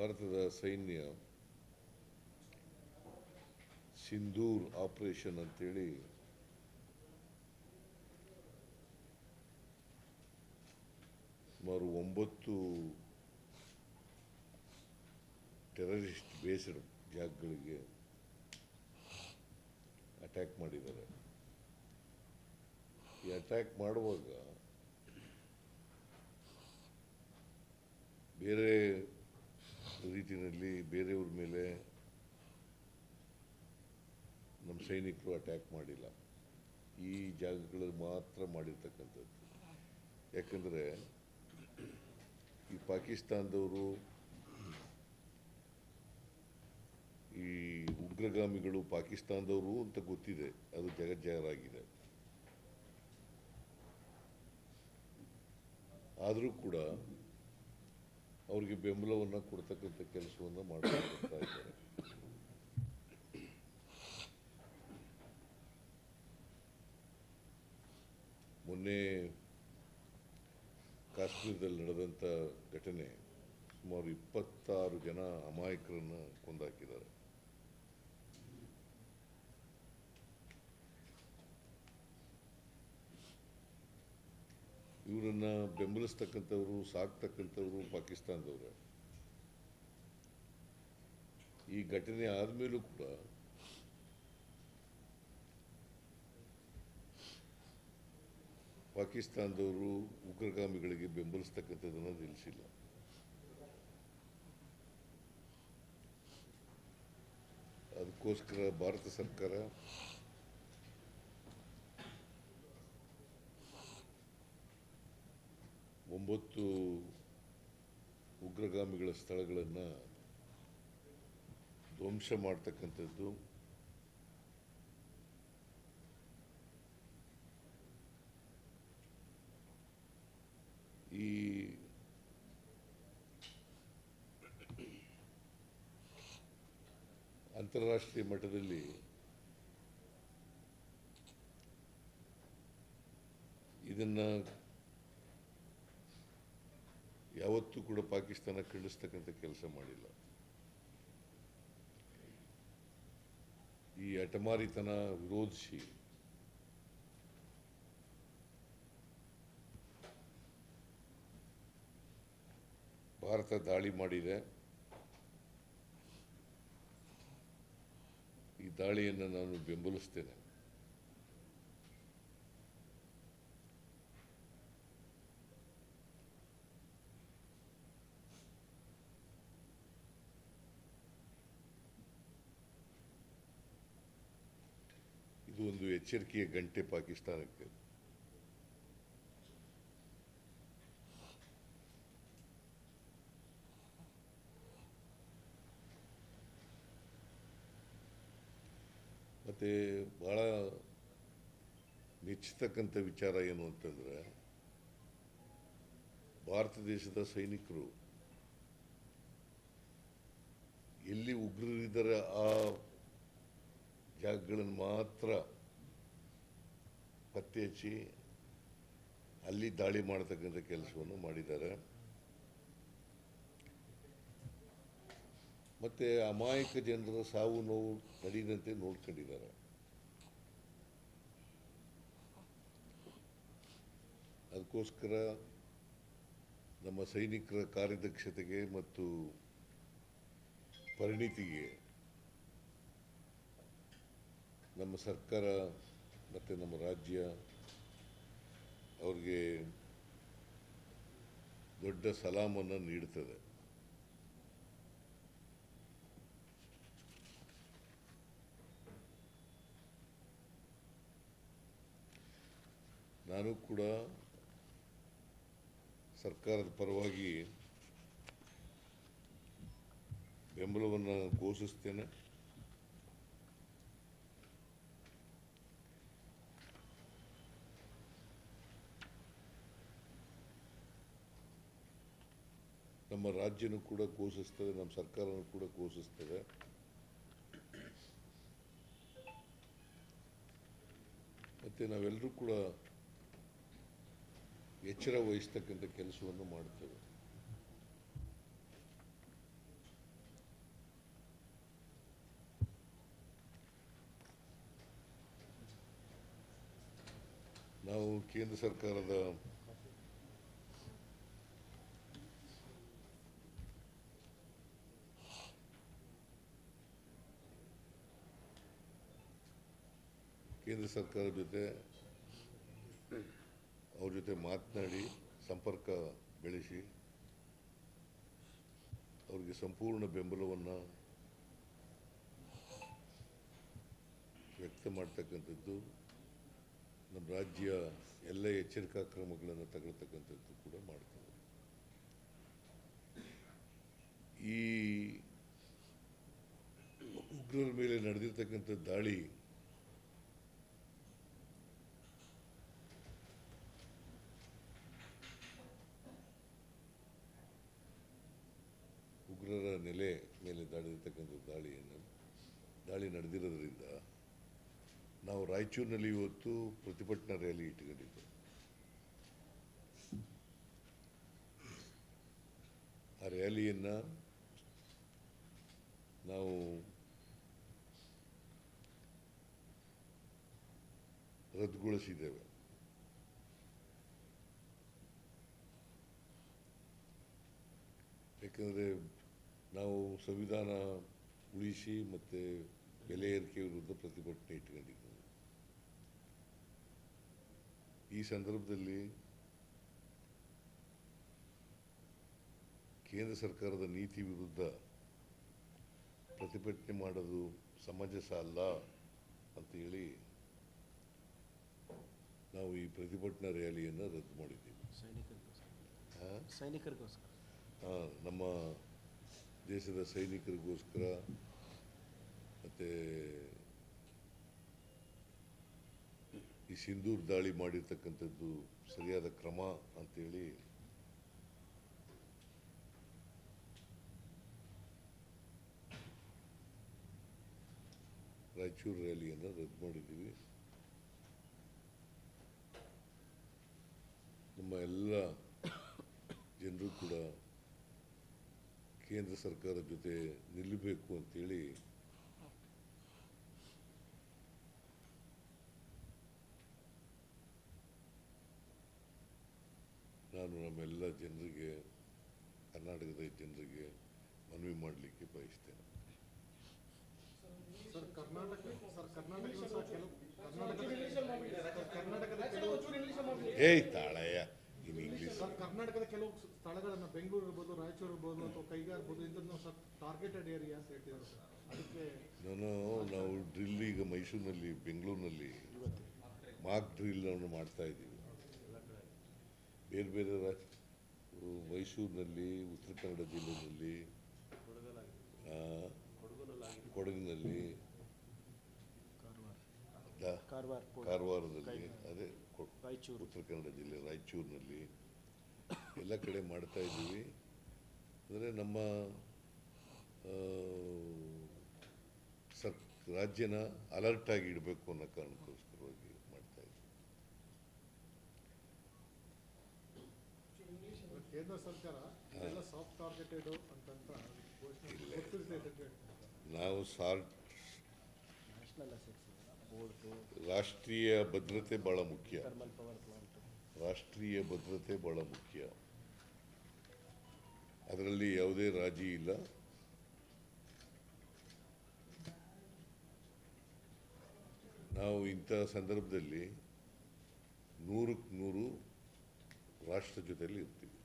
ಭಾರತದ ಸೈನ್ಯ ಸಿಂಧೂರ್ ಆಪರೇಷನ್ ಅಂತೇಳಿ ಸುಮಾರು 9 ಟೆರರಿಸ್ಟ್ ಬೇಸ್ಡ್ ಜಾಗಗಳಿಗೆ ಅಟ್ಯಾಕ್ ಮಾಡಿದ್ದಾರೆ. ಈ ಅಟ್ಯಾಕ್ ಮಾಡುವಾಗ ಬೇರೆ ರೀತಿಯಲ್ಲಿ ಬೇರೆಯವ್ರ ಮೇಲೆ ನಮ್ಮ ಸೈನಿಕರು ಅಟ್ಯಾಕ್ ಮಾಡಿಲ್ಲ. ಈ ಜಾಗಗಳಲ್ಲಿ ಮಾತ್ರ ಮಾಡಿರ್ತಕ್ಕಂಥದ್ದು. ಯಾಕಂದರೆ ಈ ಪಾಕಿಸ್ತಾನದವರು ಈ ಉಗ್ರಗಾಮಿಗಳು ಪಾಕಿಸ್ತಾನದವರು ಅಂತ ಗೊತ್ತಿದೆ, ಅದು ಜಗಜ್ಜಾಹೀರಾಗಿದೆ. ಆದರೂ ಕೂಡ ಅವರಿಗೆ ಬೆಂಬಲವನ್ನು ಕೊಡ್ತಕ್ಕಂಥ ಕೆಲಸವನ್ನು ಮಾಡ್ತಾ ಇದ್ದಾರೆ. ಮೊನ್ನೆ ಕಾಶ್ಮೀರದಲ್ಲಿ ನಡೆದಂಥ ಘಟನೆ ಸುಮಾರು 26 ಜನ ಅಮಾಯಕರನ್ನು ಕೊಂದಾಕಿದ್ದಾರೆ. ಇವರನ್ನು ಬೆಂಬಲಿಸ್ತಕ್ಕಂಥವ್ರು, ಸಾಕ್ತಕ್ಕಂಥವ್ರು ಪಾಕಿಸ್ತಾನದವ್ರೆ. ಈ ಘಟನೆ ಆದಮೇಲೂ ಕೂಡ ಪಾಕಿಸ್ತಾನದವರು ಉಗ್ರಗಾಮಿಗಳಿಗೆ ಬೆಂಬಲಿಸ್ತಕ್ಕಂಥದ್ದನ್ನು ನಿಲ್ಲಿಸಿಲ್ಲ. ಅದಕ್ಕೋಸ್ಕರ ಭಾರತ ಸರ್ಕಾರ ಒಂಬತ್ತು ಉಗ್ರಗಾಮಿಗಳ ಸ್ಥಳಗಳನ್ನು ಧ್ವಂಸ ಮಾಡ್ತಕ್ಕಂಥದ್ದು, ಈ ಅಂತಾರಾಷ್ಟ್ರೀಯ ಮಟ್ಟದಲ್ಲಿ ಇದನ್ನು ಯಾವತ್ತೂ ಕೂಡ ಪಾಕಿಸ್ತಾನ ಖಂಡಿಸ್ತಕ್ಕಂಥ ಕೆಲಸ ಮಾಡಿಲ್ಲ. ಈ ಹಠಮಾರಿತನ ವಿರೋಧಿಸಿ ಭಾರತ ದಾಳಿ ಮಾಡಿದೆ. ಈ ದಾಳಿಯನ್ನು ನಾನು ಬೆಂಬಲಿಸ್ತೇನೆ. ಇದು ಒಂದು ಎಚ್ಚರಿಕೆಯ ಗಂಟೆ ಪಾಕಿಸ್ತಾನಕ್ಕೆ. ಮತ್ತು ಭಾಳ ಮೆಚ್ಚತಕ್ಕಂಥ ವಿಚಾರ ಏನು ಅಂತಂದರೆ, ಭಾರತ ದೇಶದ ಸೈನಿಕರು ಎಲ್ಲಿ ಉಗ್ರರಿದ್ದಾರೆ ಆ ಜಾಗಗಳನ್ನು ಮಾತ್ರ ಪತ್ತೆ ಹಚ್ಚಿ ಅಲ್ಲಿ ದಾಳಿ ಮಾಡತಕ್ಕಂಥ ಕೆಲಸವನ್ನು ಮಾಡಿದ್ದಾರೆ. ಮತ್ತು ಅಮಾಯಕ ಜನರ ಸಾವು ನೋವು ನಡೆಯದಂತೆ ನೋಡ್ಕೊಂಡಿದ್ದಾರೆ. ಅದಕ್ಕೋಸ್ಕರ ನಮ್ಮ ಸೈನಿಕರ ಕಾರ್ಯದಕ್ಷತೆಗೆ ಮತ್ತು ಪರಿಣಿತಿಗೆ ನಮ್ಮ ಸರ್ಕಾರ ಮತ್ತು ನಮ್ಮ ರಾಜ್ಯ ಅವ್ರಿಗೆ ದೊಡ್ಡ ಸಲಾಮನ್ನು ನೀಡುತ್ತದೆ. ನಾನು ಕೂಡ ಸರ್ಕಾರದ ಪರವಾಗಿ ಬೆಂಬಲವನ್ನು ಘೋಷಿಸ್ತೇನೆ. ನಮ್ಮ ರಾಜ್ಯನೂ ಕೂಡ ಘೋಷಿಸ್ತದೆ, ನಮ್ಮ ಸರ್ಕಾರನೂ ಕೂಡ ಘೋಷಿಸ್ತದೆ. ಮತ್ತು ನಾವೆಲ್ಲರೂ ಕೂಡ ಎಚ್ಚರ ವಹಿಸ್ತಕ್ಕಂಥ ಕೆಲಸವನ್ನು ಮಾಡ್ತೇವೆ. ನಾವು ಕೇಂದ್ರ ಸರ್ಕಾರದ ಜೊತೆ ಅವ್ರ ಜೊತೆ ಮಾತನಾಡಿ ಸಂಪರ್ಕ ಬೆಳೆಸಿ ಅವರಿಗೆ ಸಂಪೂರ್ಣ ಬೆಂಬಲವನ್ನು ವ್ಯಕ್ತ ಮಾಡ್ತಕ್ಕಂಥದ್ದು, ನಮ್ಮ ರಾಜ್ಯ ಎಲ್ಲ ಎಚ್ಚರಿಕಾ ಕ್ರಮಗಳನ್ನು ತಗೊಳ್ತಕ್ಕಂಥದ್ದು ಕೂಡ ಮಾಡ್ತಾರೆ. ಈ ಉಗ್ರರ ಮೇಲೆ ನಡೆದಿರ್ತಕ್ಕಂಥ ದಾಳಿ ಉಗ್ರರ ನೆಲೆ ಮೇಲೆ ದಾಳಿ ನಡೆದಿರೋದ್ರಿಂದ ನಾವು ರಾಯಚೂರಿನಲ್ಲಿ ಇವತ್ತು ಪ್ರತಿಭಟನಾ ರ್ಯಾಲಿ ಇಟ್ಟುಕೊಂಡಿದ್ದು. ಆ ರ್ಯಾಲಿಯನ್ನು ನಾವು ರದ್ದುಗೊಳಿಸಿದ್ದೇವೆ. ಯಾಕಂದರೆ ನಾವು ಸಂವಿಧಾನ ಉಳಿಸಿ ಮತ್ತು ಬೆಲೆ ಏರಿಕೆ ವಿರುದ್ಧ ಪ್ರತಿಭಟನೆ ಇಟ್ಕೊಂಡಿದ್ದೇವೆ. ಈ ಸಂದರ್ಭದಲ್ಲಿ ಕೇಂದ್ರ ಸರ್ಕಾರದ ನೀತಿ ವಿರುದ್ಧ ಪ್ರತಿಭಟನೆ ಮಾಡೋದು ಸಮಂಜಸ ಅಲ್ಲ ಅಂತೇಳಿ ನಾವು ಈ ಪ್ರತಿಭಟನಾ ರ್ಯಾಲಿಯನ್ನು ರದ್ದು ಮಾಡಿದ್ದೀವಿ. ಸೈನಿಕರಿಗೋಸ್ಕರ ನಮ್ಮ ದೇಶದ ಸೈನಿಕರಿಗೋಸ್ಕರ ಮತ್ತು ಈ ಸಿಂಧೂರ್ ದಾಳಿ ಮಾಡಿರ್ತಕ್ಕಂಥದ್ದು ಸರಿಯಾದ ಕ್ರಮ ಅಂತೇಳಿ ರಾಯಚೂರು ರ್ಯಾಲಿಯನ್ನು ರದ್ದು ಮಾಡಿದ್ದೀವಿ. ನಮ್ಮ ಎಲ್ಲ ಜನರು ಕೂಡ ಕೇಂದ್ರ ಸರ್ಕಾರದ ಜೊತೆ ನಿಲ್ಲಬೇಕು ಅಂತೇಳಿ ನಾನು ನಮ್ಮೆಲ್ಲ ಜನರಿಗೆ, ಕರ್ನಾಟಕದ ಜನರಿಗೆ ಮನವಿ ಮಾಡಲಿಕ್ಕೆ ಬಯಸ್ತೇನೆ. ಏಯ್ ತಾಳಯ್ಯ ಇನ್ ಇಂಗ್ಲೀಷ್. ಕರ್ನಾಟಕದ ಕೆಲವು ಸ್ಥಳಗಳನ್ನು ಬೆಂಗಳೂರು ಇರ್ಬೋದು, ರಾಯಚೂರು ಇರ್ಬೋದು ಅಥವಾ ಕೈಗಾರ್ ಇರ್ಬೋದು, ಇದನ್ನು ಟಾರ್ಗೆಟೆಡ್ ಏರಿಯಾ ಅಂತ ಹೇಳ್ತಿದ್ದಾರೆ ಸರ್. ಅದಕ್ಕೆ ನಾವು ಡ್ರಿಲ್ ಈಗ ಮೈಸೂರಿನಲ್ಲಿ, ಬೆಂಗಳೂರಿನಲ್ಲಿ ಮಾಕ್ ಡ್ರಿಲ್ ಅನ್ನು ಮಾಡ್ತಾ ಇದ್ದೀವಿ. ಬೇರೆ ಬೇರೆ ಮೈಸೂರಿನಲ್ಲಿ, ಉತ್ತರ ಕನ್ನಡ ಜಿಲ್ಲೆಯಲ್ಲಿ, ಕೊಡಗಿನಲ್ಲಿ, ಕಾರವಾರದಲ್ಲಿ, ಅದೇ ಉತ್ತರ ಕನ್ನಡ ಜಿಲ್ಲೆ ರಾಯಚೂರಿನಲ್ಲಿ ಎಲ್ಲ ಕಡೆ ಮಾಡ್ತಾ ಇದ್ದೀವಿ. ಅಂದರೆ ನಮ್ಮ ರಾಜ್ಯನ ಅಲರ್ಟ್ ಆಗಿ ಇಡಬೇಕು ಅನ್ನೋ ಕಾರಣಕ್ಕೋಸ್ಕರವಾಗಿ ಮಾಡ್ತಾ ಇದ್ದೀವಿ. ಕೇಂದ್ರ ಸರ್ಕಾರ ಎಲ್ಲ ಸಾಫ್ಟ್ ಟಾರ್ಗೆಟೆಡ್ ಅಂತಂತ ನಾವು ರಾಷ್ಟ್ರೀಯ ಭದ್ರತೆ ಬಹಳ ಮುಖ್ಯ. ರಾಷ್ಟ್ರೀಯ ಭದ್ರತೆ ಬಹಳ ಮುಖ್ಯ, ಅದರಲ್ಲಿ ಯಾವುದೇ ರಾಜಿ ಇಲ್ಲ. ನಾವು ಇಂಥ ಸಂದರ್ಭದಲ್ಲಿ 100ಕ್ಕೆ 100 ರಾಷ್ಟ್ರ ಜೊತೆಯಲ್ಲಿ ಇರ್ತೀವಿ.